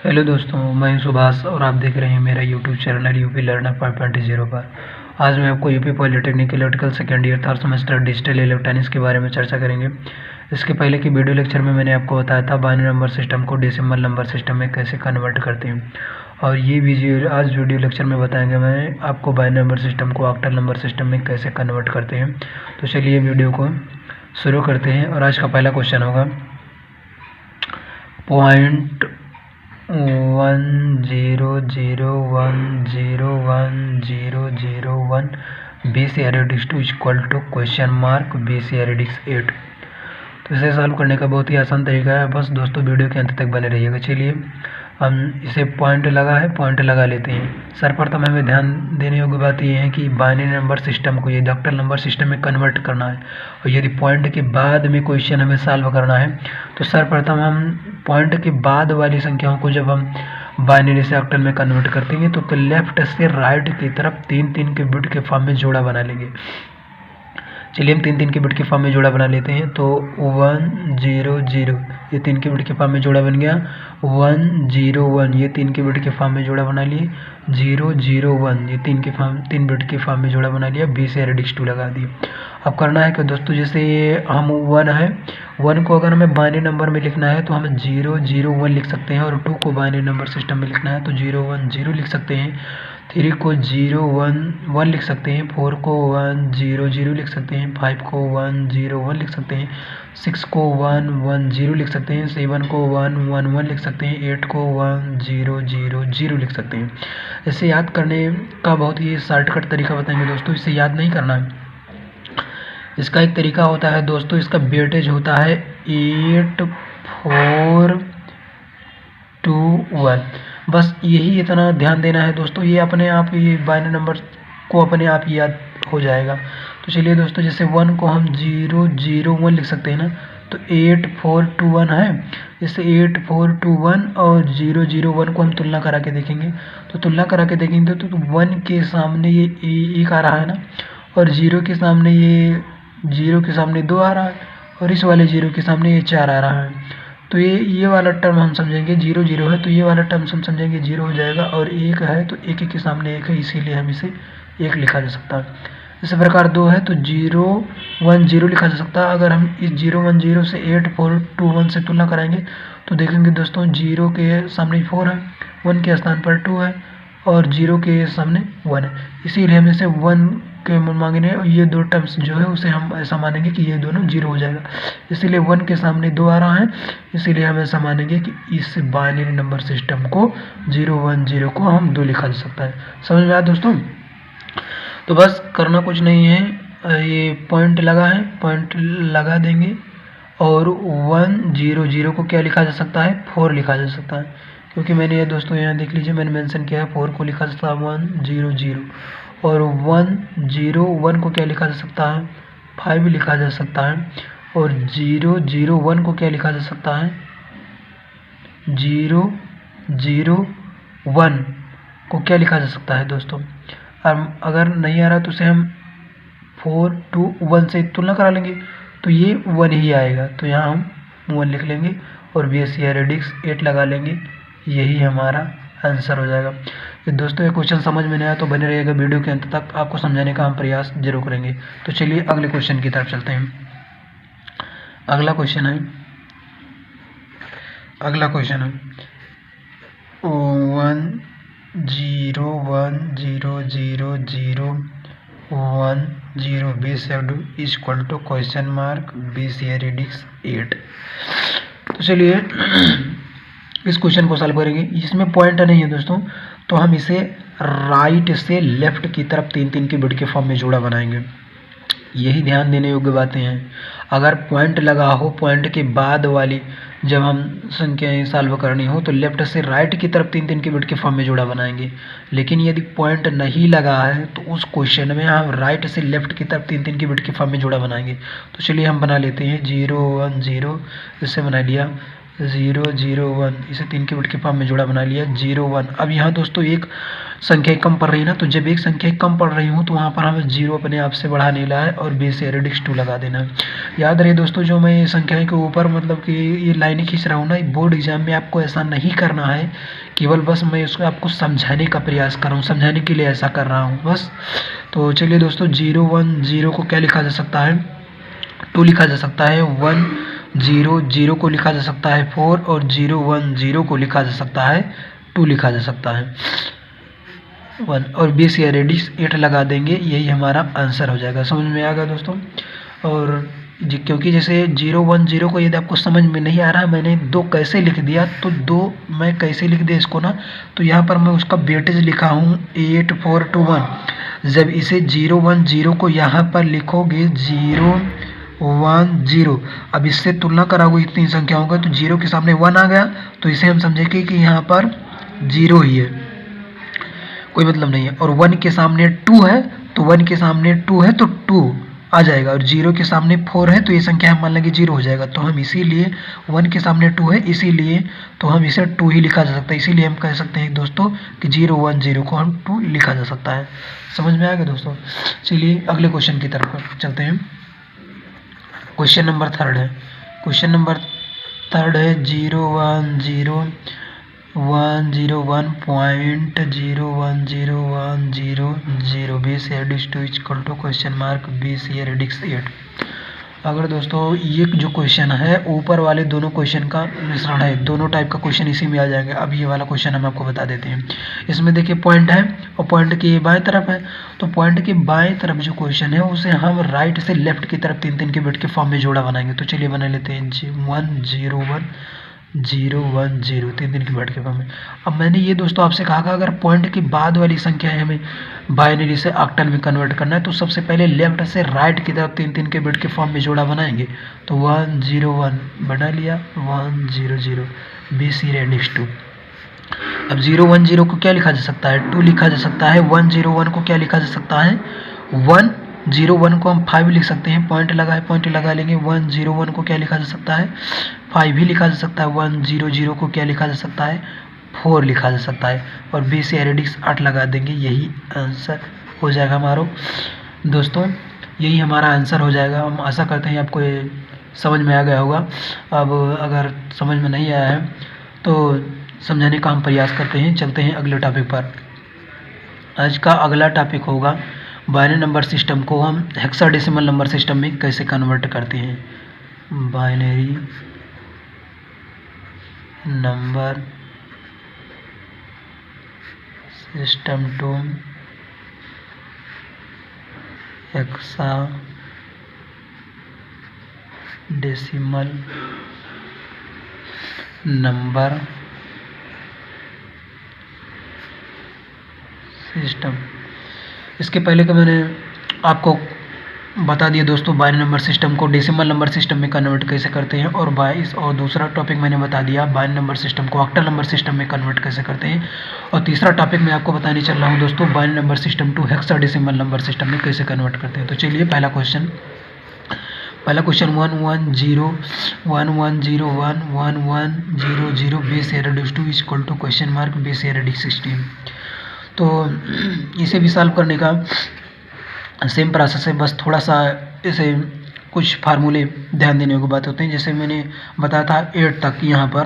Hello दोस्तों, मैं सुभाष और आप देख रहे हैं मेरा यूट्यूब चैनल यूपी लर्नर 5.0 पर। आज मैं आपको UP polytechnic electrical second year third semester digital electronics के बारे में चर्चा करेंगे। इसके पहले की वीडियो लेक्चर में मैंने आपको बताया था बाइनरी नंबर सिस्टम को डेसिमल नंबर सिस्टम में कैसे कन्वर्ट करते हैं, और ये आज वीडियो लेक्चर में बताएंगे मैं आपको बाइनरी नंबर सिस्टम को ऑक्टल नंबर सिस्टम में कैसे कन्वर्ट करते हैं। तो चलिए वीडियो को शुरू करते हैं। और आज का पहला क्वेश्चन होगा 0.100101001 BC radix 2 equal to question mark BC radix 8। तो इसे सॉल्व करने का बहुत ही आसान तरीका है, बस दोस्तों वीडियो के अंत तक बने रहिएगा। चलिए हम इसे पॉइंट लगा लेते हैं। सर्वप्रथम हमें ध्यान देने योग्य बात यह है कि बाइनरी नंबर सिस्टम को यदि ऑक्टल नंबर सिस्टम में कन्वर्ट करना है और यदि पॉइंट के बाद में क्वेश्चन हमें सॉल्व करना है तो सर्वप्रथम हम पॉइंट के बाद वाली संख्याओं को जब हम बाइनरी से ऑक्टल में कन्वर्ट करते हैं तो लेफ्ट से राइट की तरफ 3-3 के बिट के फॉर्म में जोड़ा बना लेंगे। चलिए हम 3-3 के बिट के फॉर्म में जोड़ा बना लेते हैं। तो 100 ये 3 के बिट के फॉर्म में जोड़ा बन गया। 101 ये 3 के बिट के फॉर्म में जोड़ा बना लिए। 001 ये 3 बिट के फॉर्म में जोड़ा बना लिया। BC एरिडिक्स 2 लगा दिए। अब करना है कि दोस्तों जैसे हम 1 है, 1 को अगर हमें बाइनरी नंबर में लिखना है तो हम 001 लिख सकते हैं, और 2 को बाइनरी नंबर सिस्टम में लिखना है तो 010 लिख सकते हैं। 3 को 011 लिख सकते हैं। 4 को 100 लिख सकते हैं। 5 को 101 लिख सकते हैं। 6 को 110 लिख सकते हैं। 7 को 111 लिख सकते हैं। 8 को 1000 लिख सकते हैं। इसे याद करने का बहुत ही शॉर्टकट तरीका बताएंगे दोस्तों। इसे याद नहीं करना है, इसका एक तरीका होता है दोस्तों, इसका वेटेज होता है 8 4 2 1। बस यही इतना ध्यान देना है दोस्तों, ये अपने आप ये बाइनरी नंबर को अपने आप ही याद हो जाएगा। तो चलिए दोस्तों जैसे 1 को हम 001 लिख सकते हैं ना, तो 8421 है। जैसे 8421 और 001 को हम तुलना करा के देखेंगे, तो तुलना करा के देखेंगे तो 1 के सामने ये 1 आ रहा है ना, और 0 के सामने ये 2 आ रहा है, और इस वाले 0 के सामने ये 4 आ रहा है। तो ये वाला टर्म हम समझेंगे 0 है, तो ये वाला टर्म हम समझेंगे 0 हो जाएगा, और 1 है तो 1 के सामने 1 है, इसीलिए हम इसे 1 लिखा जा सकता है। इसी प्रकार 2 है तो 010 लिखा जा सकता है। अगर हम इस 010 से 8421 से तुलना कराएंगे तो देखेंगे दोस्तों 0 के सामने 4 है, 1 के स्थान पर 2 है, और 0 के सामने 1 है, इसीलिए हम इसे 1 के मांगने और ये 2 टर्म्स जो है उसे हम ऐसा मानेंगे कि ये दोनों 0 हो जाएगा। इसीलिए 1 के सामने 2 आ रहा है, इसीलिए हम ऐसा मानेंगे कि इस बाइनरी नंबर सिस्टम को 010 को हम 2 लिखा जा सकता है। समझ में आया दोस्तों? तो बस करना कुछ नहीं है, ये पॉइंट लगा है, पॉइंट लगा देंगे, और 100 को क्या लिखा जा सकता है, 4 लिखा जा सकता है, क्योंकि मैंने ये दोस्तों यहाँ देख लीजिए मैंने मेंशन किया है 4 को लिखा जा सकता है 100, और 101 को क्या लिखा जा सकता है, 5 लिखा जा सकता है, और 001 को क्या लिखा जा सकता है, 001 को क्या लिखा जा सकता है दोस्तों। अगर नहीं आ रहा तो उसे हम 4 2 1 से तुलना करा लेंगे तो ये 1 ही आएगा, तो यहाँ हम 1 लिख लेंगे और BC एरिडिक्स 8 लगा लेंगे, यही हमारा आंसर हो जाएगा। तो दोस्तों ये क्वेश्चन समझ में नहीं आया तो बने रहिएगा वीडियो के अंत तक, आपको समझाने का हम प्रयास जरूर करेंगे। तो चलिए अगले क्वेश्चन की तरफ चलते हैं। अगला क्वेश्चन है 101000010 BC is equal to question mark BC radix 8। तो चलिए इस क्वेश्चन को सॉल्व करेंगे। इसमें पॉइंट नहीं है दोस्तों, तो हम इसे राइट से लेफ्ट की तरफ 3-3 के बिट के फॉर्म में जोड़ा बनाएंगे। यही ध्यान देने योग्य बातें हैं। अगर पॉइंट लगा हो, पॉइंट के बाद वाली जब हम संख्याएं सॉल्व करनी हो तो लेफ्ट से राइट की तरफ 3-3 के बिट के फॉर्म में जोड़ा बनाएंगे। लेकिन यदि पॉइंट नहीं लगा है तो उस क्वेश्चन में हम राइट से लेफ्ट की तरफ 3-3 के बिट के फॉर्म में जोड़ा बनाएंगे। तो चलिए हम बना लेते हैं 010, इससे बना लिया 001, इसे 3 के बिट के फॉर्म में जोड़ा बना लिया 01। अब यहाँ दोस्तों एक संख्या कम पड़ रही है ना, तो जब एक संख्या कम पड़ रही हो तो वहाँ पर हमें 0 अपने आप से बढ़ा नहीं रहा है और बेस एरिडिक्स 2 लगा देना है। याद रहे दोस्तों, जो मैं संख्या के ऊपर मतलब कि ये लाइनें खींच रहा हूँ ना, बोर्ड एग्जाम में आपको ऐसा नहीं करना है, केवल बस मैं इसको आपको समझाने का प्रयास कर रहा हूँ, समझाने के लिए ऐसा कर रहा हूँ बस। तो चलिए दोस्तों, 0 1 0 को क्या लिखा जा सकता है, 2 लिखा जा सकता है, 1 0 0 को लिखा जा सकता है 4, और 0 1 0 को लिखा जा सकता है 2 लिखा जा सकता है 1, और बेस या रेडिक्स 8 लगा देंगे, यही हमारा आंसर हो जाएगा। समझ में आ गया दोस्तों। और क्योंकि जैसे 0 1 0 को यदि आपको समझ में नहीं आ रहा है मैंने 2 कैसे लिख दिया, तो 2 मैं कैसे लिख दिया इसको ना, तो यहाँ पर मैं उसका वेटेज लिखा हूँ 8 4 2 1। जब इसे 0 1 0 को यहाँ पर लिखोगे 0 1 0, अब इससे तुलना कराओगे इतनी संख्याओं का, तो 0 के सामने 1 आ गया, तो इसे हम समझेंगे कि यहाँ पर 0 ही है, कोई मतलब नहीं है। और 1 के सामने 2 है, तो 1 के सामने 2 है तो 2 आ जाएगा, और 0 के सामने 4 है तो ये संख्या हम मान लेंगे 0 हो जाएगा। तो हम इसीलिए 1 के सामने 2 है, इसीलिए तो हम इसे 2 ही लिखा जा सकता है, इसीलिए हम कह सकते हैं दोस्तों कि 0 1 0 को हम 2 लिखा जा सकता है। समझ में आ गया दोस्तों। चलिए अगले क्वेश्चन की तरफ चलते हैं। क्वेश्चन नंबर 3 है। क्वेश्चन नंबर 3 है 0 1 0 1 0 1.01010 base radix 2 equal to question mark base radix 8। अगर दोस्तों ये जो क्वेश्चन है ऊपर वाले दोनों क्वेश्चन का मिश्रण है, दोनों टाइप का क्वेश्चन इसी में आ जाएंगे। अब ये वाला क्वेश्चन हम आपको बता देते हैं। इसमें देखिए पॉइंट है और पॉइंट के बाएं तरफ है, तो पॉइंट के बाएं तरफ जो क्वेश्चन है उसे हम राइट से लेफ्ट की तरफ 3 के बिट के फॉर्म में जोड़ा बनाएंगे। तो चलिए बना लेते हैं 1 0 1 0 1 0 3 की बिट के फॉर्म में। अब मैंने ये दोस्तों आपसे कहा था अगर पॉइंट के बाद वाली संख्या है हमें बाइनरी से ऑक्टल में कन्वर्ट करना है, तो सबसे पहले लेफ्ट से राइट की तरफ 3 के बिट के फॉर्म में जोड़ा बनाएंगे। तो 1 0 1 बना लिया, 1 0 0 बेस एडिक्स 2। अब 0 1 0 को क्या लिखा जा सकता है, 2 लिखा जा सकता है। 1 0 1 को क्या लिखा जा सकता है, 1 0 1 को हम 5 लिख सकते हैं, पॉइंट लगा लेंगे। 1 0 1 को क्या लिखा जा सकता है, 5 भी लिखा जा सकता है। 1 0 0 को क्या लिखा जा सकता है, 4 लिखा जा सकता है, और बेस एडिक्स 8 लगा देंगे, यही आंसर हो जाएगा हमारा। दोस्तों यही हमारा आंसर हो जाएगा। हम आशा करते हैं आपको ये समझ में आ गया होगा। अब अगर समझ में नहीं आया है तो समझाने का हम प्रयास करते हैं। चलते हैं अगले टॉपिक पर। आज का अगला टॉपिक होगा बाइनरी नंबर सिस्टम को हम हेक्साडेसिमल नंबर सिस्टम में कैसे कन्वर्ट करते हैं। Binary number system to hexadecimal number system. इसके पहले का मैंने आपको बता दिया दोस्तों बाइनरी नंबर सिस्टम को डेसिमल नंबर सिस्टम में कन्वर्ट कैसे करते हैं, और दूसरा टॉपिक मैंने बता दिया बाइनरी नंबर सिस्टम को ऑक्टल नंबर सिस्टम में कन्वर्ट कैसे करते हैं, और तीसरा टॉपिक मैं आपको बताने चल रहा हूं दोस्तों binary number system to hexadecimal number system में कैसे कन्वर्ट करते हैं। तो चलिए पहला question 1 1 0 1 1 0 1 1 1 0 0 base radix 2 equal to question mark base radix 16। तो इसे भी सॉल्व करने का सेम प्रोसेस है, बस थोड़ा सा इसे कुछ फार्मूले ध्यान देने की बात होते हैं। जैसे मैंने बताया था 8 तक, यहाँ पर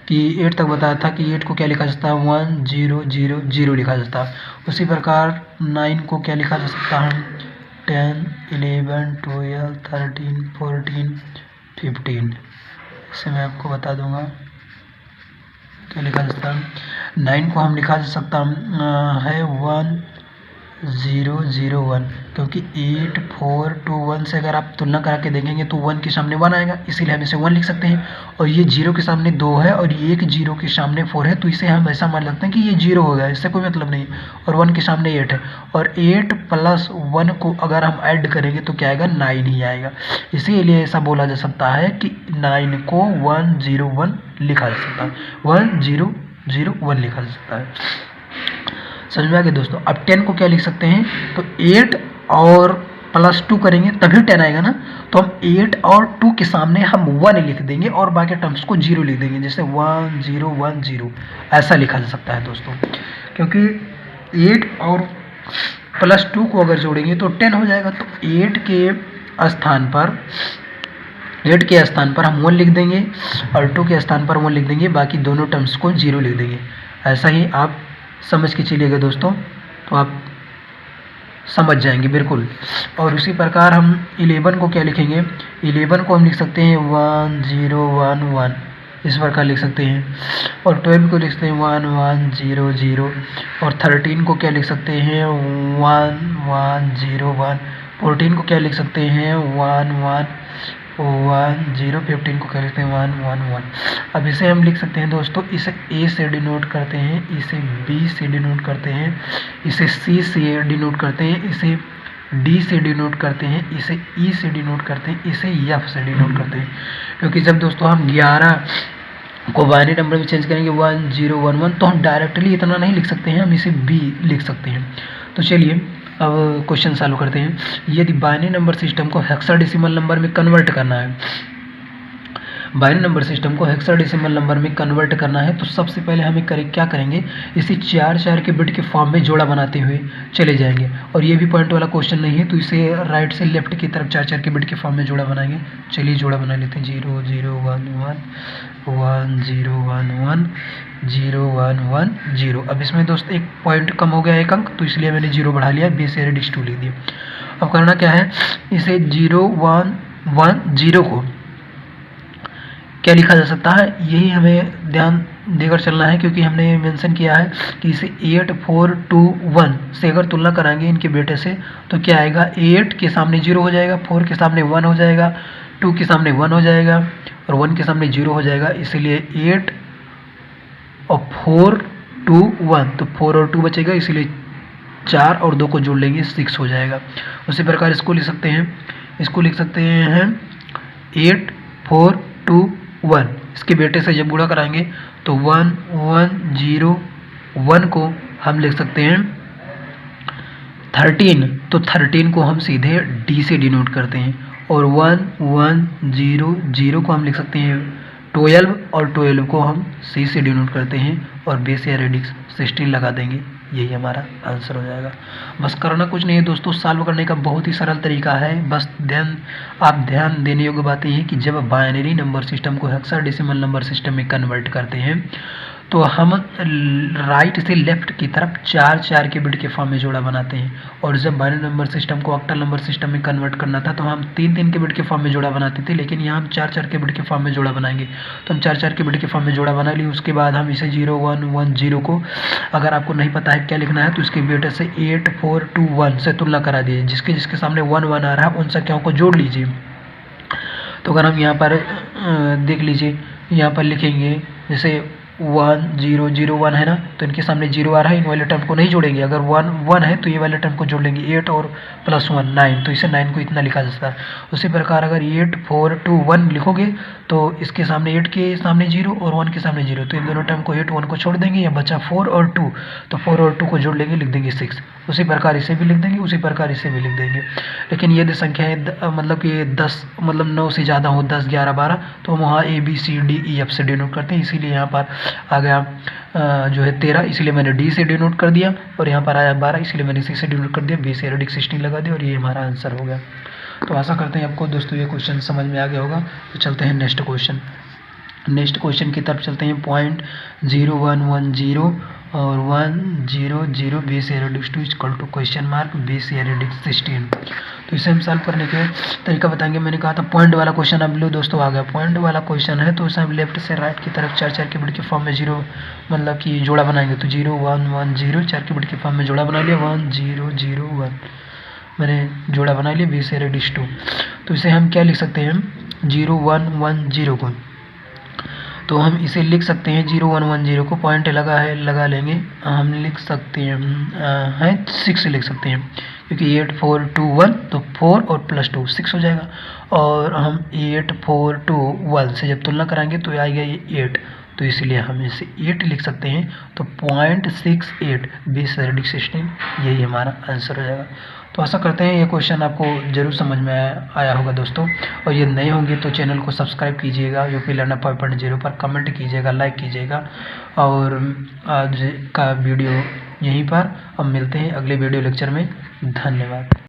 कि 8 तक बताया था कि 8 को क्या लिखा जा सकता है, 1 0 0 0 लिखा जा सकता है। उसी प्रकार 9 को क्या लिखा जा सकता है, 10 11 12 13 14 15। इसे मैं आपको बता दूंगा क्या लिखा जा सकता है। 9 को हम लिखा जा सकता है 1 0 0 1, क्योंकि 8 4 2 1 से अगर आप तुलना करा के देखेंगे तो 1 के सामने 1 आएगा, इसीलिए हम इसे 1 लिख सकते हैं। और ये 0 के सामने 2 है और ये एक 0 के सामने 4 है, तो इसे हम ऐसा मान सकते हैं कि ये 0 हो गया, इससे कोई मतलब नहीं। और 1 के सामने 8 है, और 8 प्लस 1 को अगर हम ऐड करेंगे तो क्या आएगा, 9 ही आएगा। इसीलिए ऐसा बोला जा सकता है कि 9 को 1 0 1 लिखा जा सकता है, 1 0 0 1 लिखा जा सकता है। समझ में आ गया दोस्तों। अब 10 को क्या लिख सकते हैं, तो 8 और प्लस 2 करेंगे तभी 10 आएगा ना, तो हम 8 और 2 के सामने हम 1 लिख देंगे और बाकी टर्म्स को 0 लिख देंगे, जैसे 1 0 1 0 ऐसा लिखा जा सकता है दोस्तों। क्योंकि 8 और +2 को अगर जोड़ेंगे तो 10 हो जाएगा। तो 8 के स्थान पर हम 1 लिख देंगे और 2 के स्थान पर 1 लिख देंगे, बाकी दोनों टर्म्स को 0 लिख देंगे। ऐसा ही आप समझ के चलिएगा दोस्तों, तो आप समझ जाएंगे बिल्कुल। और उसी प्रकार हम 11 को क्या लिखेंगे, 11 को हम लिख सकते हैं 1 0 1 1, इस प्रकार लिख सकते हैं। और 12 को लिख सकते हैं 1 1 0 0। और 13 को क्या लिख सकते हैं 1 1 0 1। 14 को क्या लिख सकते हैं 1 1 1 0। 15 को क्या लिखते हैं 1 1 1। अब इसे हम लिख सकते हैं दोस्तों, इसे A से डिनोट करते हैं, इसे B से डिनोट करते हैं, इसे C से डिनोट करते हैं, इसे D से डिनोट करते हैं, इसे E से डिनोट करते हैं, इसे F से डिनोट करते हैं। क्योंकि जब दोस्तों हम 11 को बाइनरी नंबर में चेंज करेंगे 1 0 1 1, तो हम डायरेक्टली इतना नहीं लिख सकते हैं, हम इसे B लिख सकते हैं। तो चलिए अब क्वेश्चन सॉल्व करते हैं। यदि बाइनरी नंबर सिस्टम को हेक्साडेसिमल नंबर में कन्वर्ट करना है, बाइनरी नंबर सिस्टम को हेक्साडेसिमल नंबर में कन्वर्ट करना है, तो सबसे पहले हमें क्या करेंगे, इसे 4 के बिट के फॉर्म में जोड़ा बनाते हुए चले जाएंगे। और ये भी पॉइंट वाला क्वेश्चन नहीं है, तो इसे राइट से लेफ्ट की तरफ 4 के बिट के फॉर्म में जोड़ा बनाएंगे। चलिए जोड़ा बना लेते हैं, 0 0 1 1 1 0 1 1 0 1 1 0। अब इसमें दोस्त एक पॉइंट कम हो गया, एक अंक, तो इसलिए मैंने 0 बढ़ा लिया, बेस एडिक्स 2 लिख दिया। अब करना क्या है, इसे 0 1 1 0 को क्या लिखा जा सकता है, यही हमें ध्यान देकर चलना है, क्योंकि हमने मेंशन किया है कि इसे 8 4 2 1 से अगर तुलना कराएंगे इनके बेटे से, तो क्या आएगा, 8 के सामने 0 हो जाएगा, 4 के सामने 1 हो जाएगा, 2 के सामने 1 हो जाएगा और 1 के सामने 0 हो जाएगा। इसलिए 8 और 4 2 1, तो 4 और 2 बचेगा, इसलिए 4 और 2 को जोड़ लेंगे 6 हो जाएगा। उसी प्रकार इसको लिख सकते हैं, 8 4 2 1, इसके बेटे से जब गुणा कराएंगे तो 1 1 0 1 को हम लिख सकते हैं 13, तो 13 को हम सीधे D से डिनोट करते हैं। और 1 1 0 0 को हम लिख सकते हैं 12, और 12 को हम C से डिनोट करते हैं और बेस या रेडिक्स 16 लगा देंगे, यही हमारा आंसर हो जाएगा। बस करना कुछ नहीं है दोस्तों, सॉल्व करने का बहुत ही सरल तरीका है। बस ध्यान देने योग्य बातें हैं कि जब बाइनरी नंबर सिस्टम को हेक्साडेसिमल नंबर सिस्टम में कन्वर्ट करते हैं, तो हम राइट से लेफ्ट की तरफ 4 के बिट के फॉर्म में जोड़ा बनाते हैं। और जब बाइनरी नंबर सिस्टम को ऑक्टल नंबर सिस्टम में कन्वर्ट करना था, तो हम 3 के बिट के फॉर्म में जोड़ा बनाते थे, लेकिन यहाँ हम 4 के बिट के फॉर्म में जोड़ा बनाएंगे। तो हम 4 के बिट के फॉर्म में जोड़ा बना लिए, उसके बाद हम इसे 0 1 1 0 को, अगर आपको नहीं पता है क्या लिखना है, तो इसके बेटे से 8 4 2 1 से तुलना करा दीजिए, जिसके सामने 1 1 आ रहा है उन संख्याओं को जोड़ लीजिए। तो अगर हम यहाँ पर देख लीजिए, यहाँ पर लिखेंगे जैसे 1 0 0 1 है ना, तो इनके सामने 0 आ रहा है, इन वाले टर्म को नहीं जोड़ेंगे। अगर 1 1 है तो ये वाले टर्म को जोड़ लेंगे, 8 और +1 9, तो इसे 9 को इतना लिखा जा सकता है। उसी प्रकार अगर 8 4 2 1 लिखोगे तो इसके सामने 8 के सामने 0 और 1 के सामने 0, तो इन दोनों टर्म को 8 1 को छोड़ देंगे, या बचा 4 और 2, तो 4 और 2 को जोड़ लेंगे, लिख देंगे 6। उसी प्रकार इसे भी लिख देंगे, उसी प्रकार इसे भी लिख देंगे। लेकिन यदि संख्याएँ मतलब कि 10 मतलब 9 से ज़्यादा हो, 10 11 12, तो हम वहाँ A B C D E F से डिनोट करते हैं। इसीलिए यहाँ पर आ गया जो है 13, इसलिए मैंने D से डिनोट कर दिया, और यहाँ पर आया 12, इसलिए मैंने C से डिनोट कर दिया, B से रेडिक्स 16 लगा दिया, और ये हमारा आंसर हो गया। तो आशा करते हैं आपको दोस्तों ये क्वेश्चन समझ में आ गया होगा। तो चलते हैं नेक्स्ट क्वेश्चन की तरफ चलते हैं। पॉइंट 0 1 1 0 और 1 0 0 base radix 2 equal to question mark base radix 16। तो इसे हम सॉल्व करने के तरीका बताएंगे। मैंने कहा था पॉइंट वाला क्वेश्चन, अब लो दोस्तों आ गया। पॉइंट वाला क्वेश्चन है, तो उसे हम लेफ्ट से राइट की तरफ 4 के बिट के फॉर्म में 0 मतलब कि जोड़ा बनाएंगे। तो 0 1 1 0 4 के बिट के फॉर्म में जोड़ा बना लिया, 1 0 0 1 मैंने जोड़ा बना लिया, बेस रेडिक्स 2। तो इसे हम क्या लिख सकते हैं, 0 1 1 0 को, तो हम इसे लिख सकते हैं 0 1 1 0 को पॉइंट लगा लेंगे, हम लिख सकते हैं 6 लिख सकते हैं, क्योंकि 8 4 2 1, तो 4 और +2 6 हो जाएगा। और हम 8 4 2 1 से जब तुलना कराएंगे तो आएगा ये 8, तो इसलिए हम इसे 8 लिख सकते हैं। तो 0.68 बेस रेडिक्स 16, यही हमारा आंसर हो जाएगा। तो आशा करते हैं ये क्वेश्चन आपको ज़रूर समझ में आया होगा दोस्तों। और ये नए होंगे तो चैनल को सब्सक्राइब कीजिएगा, यूपी लर्नर 5.0 पर कमेंट कीजिएगा, लाइक कीजिएगा, और आज का वीडियो यहीं पर। अब मिलते हैं अगले वीडियो लेक्चर में। धन्यवाद।